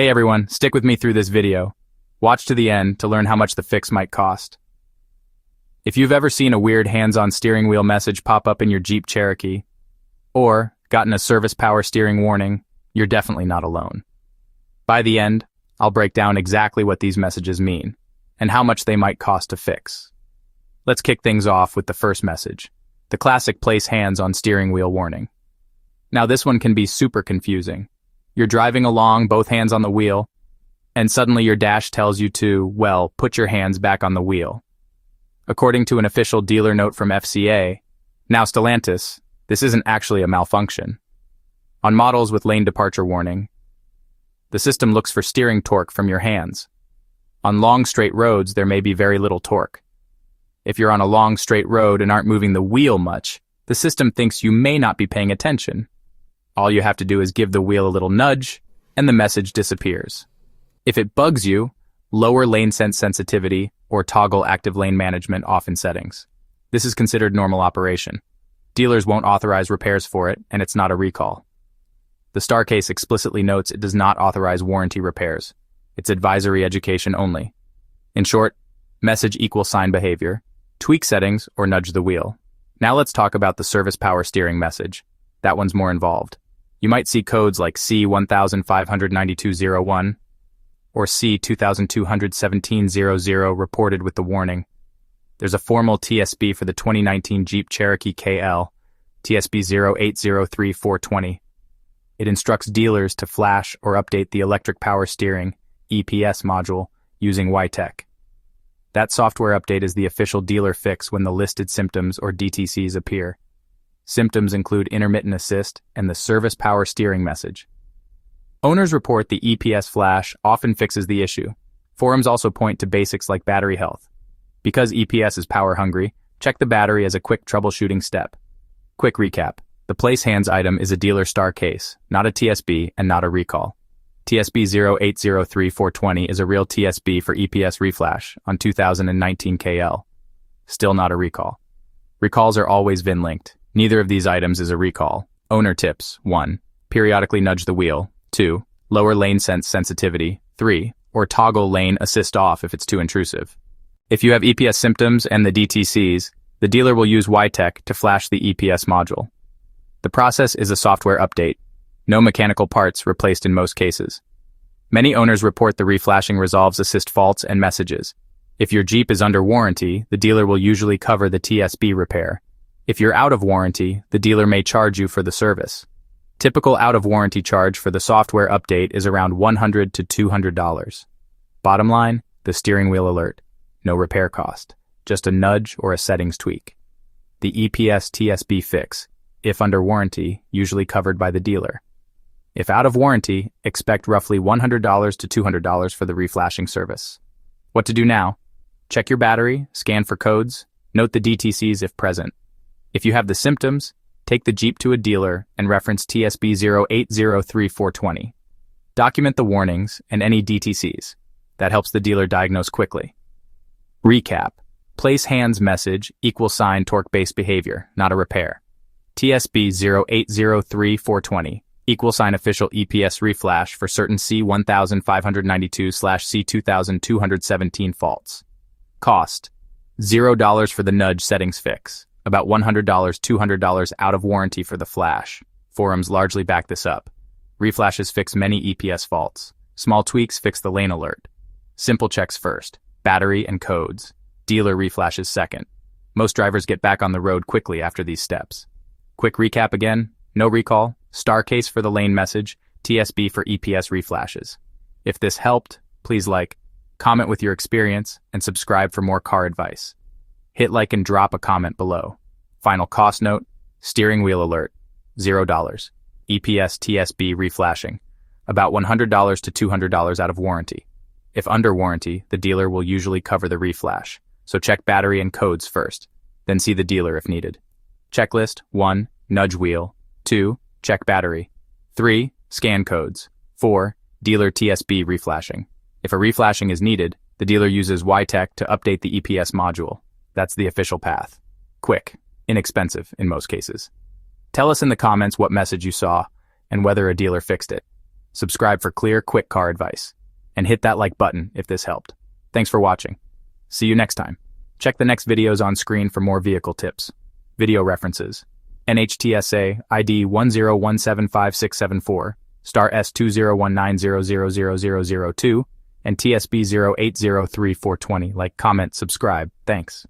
Hey everyone, stick with me through this video. Watch to the end to learn how much the fix might cost. If you've ever seen a weird hands-on steering wheel message pop up in your Jeep Cherokee, or gotten a service power steering warning, you're definitely not alone. By the end, I'll break down exactly what these messages mean, and how much they might cost to fix. Let's kick things off with the first message, the classic place hands on steering wheel warning. Now this one can be super confusing. You're driving along, both hands on the wheel, and suddenly your dash tells you to, well, put your hands back on the wheel. According to an official dealer note from FCA, now Stellantis, this isn't actually a malfunction. On models with lane departure warning, the system looks for steering torque from your hands. On long straight roads, there may be very little torque. If you're on a long straight road and aren't moving the wheel much, the system thinks you may not be paying attention. All you have to do is give the wheel a little nudge, and the message disappears. If it bugs you, lower lane sense sensitivity or toggle active lane management off in settings. This is considered normal operation. Dealers won't authorize repairs for it, and it's not a recall. The star case explicitly notes it does not authorize warranty repairs. It's advisory education only. In short, message equals sign behavior, tweak settings, or nudge the wheel. Now let's talk about the service power steering message. That one's more involved. You might see codes like C1592-01 or C2217-00 reported with the warning. There's a formal TSB for the 2019 Jeep Cherokee KL, TSB 0803420. It instructs dealers to flash or update the electric power steering EPS module using YTech. That software update is the official dealer fix when the listed symptoms or DTCs appear. Symptoms include intermittent assist and the service power steering message. Owners report the EPS flash often fixes the issue. Forums also point to basics like battery health. Because EPS is power hungry, check the battery as a quick troubleshooting step. Quick recap. The place hands item is a dealer star case, not a TSB and not a recall. TSB 0803420 is a real TSB for EPS reflash on 2019 KL. Still not a recall. Recalls are always VIN linked. Neither of these items is a recall. Owner tips: 1. Periodically nudge the wheel. 2. Lower lane sense sensitivity. 3. Or toggle lane assist off if it's too intrusive. If you have EPS symptoms and the DTCs, the dealer will use YTech to flash the EPS module. The process is a software update. No mechanical parts replaced in most cases. Many owners report the reflashing resolves assist faults and messages. If your Jeep is under warranty, the dealer will usually cover the TSB repair. If you're out of warranty, the dealer may charge you for the service. Typical out-of-warranty charge for the software update is around $100 to $200. Bottom line, the steering wheel alert. No repair cost, just a nudge or a settings tweak. The EPS TSB fix, if under warranty, usually covered by the dealer. If out of warranty, expect roughly $100 to $200 for the reflashing service. What to do now? Check your battery, scan for codes, note the DTCs if present. If you have the symptoms, take the Jeep to a dealer and reference TSB 0803420. Document the warnings and any DTCs. That helps the dealer diagnose quickly. Recap. Place hands message equals sign torque-based behavior, not a repair. TSB 0803420 equals sign official EPS reflash for certain C1592-C2217 faults. Cost: $0 for the nudge settings fix. About $100, $200 out of warranty for the flash. Forums largely back this up. Reflashes fix many EPS faults. Small tweaks fix the lane alert. Simple checks first. Battery and codes. Dealer reflashes second. Most drivers get back on the road quickly after these steps. Quick recap again. No recall. Star case for the lane message. TSB for EPS reflashes. If this helped, please like, comment with your experience, and subscribe for more car advice. Hit like and drop a comment below. Final cost note: steering wheel alert, $0. EPS TSB reflashing, about $100 to $200 out of warranty. If under warranty, the dealer will usually cover the reflash, so check battery and codes first, then see the dealer if needed. Checklist: 1. Nudge wheel. 2. Check battery. 3. Scan codes. 4. Dealer TSB reflashing. If a reflashing is needed, the dealer uses YTech to update the EPS module. That's the official path. Quick, inexpensive in most cases. Tell us in the comments what message you saw and whether a dealer fixed it. Subscribe for clear, quick car advice. And hit that like button if this helped. Thanks for watching. See you next time. Check the next videos on screen for more vehicle tips. Video references: NHTSA ID 101756774, star S2019000002, and TSB 0803-420. Like, comment, subscribe. Thanks.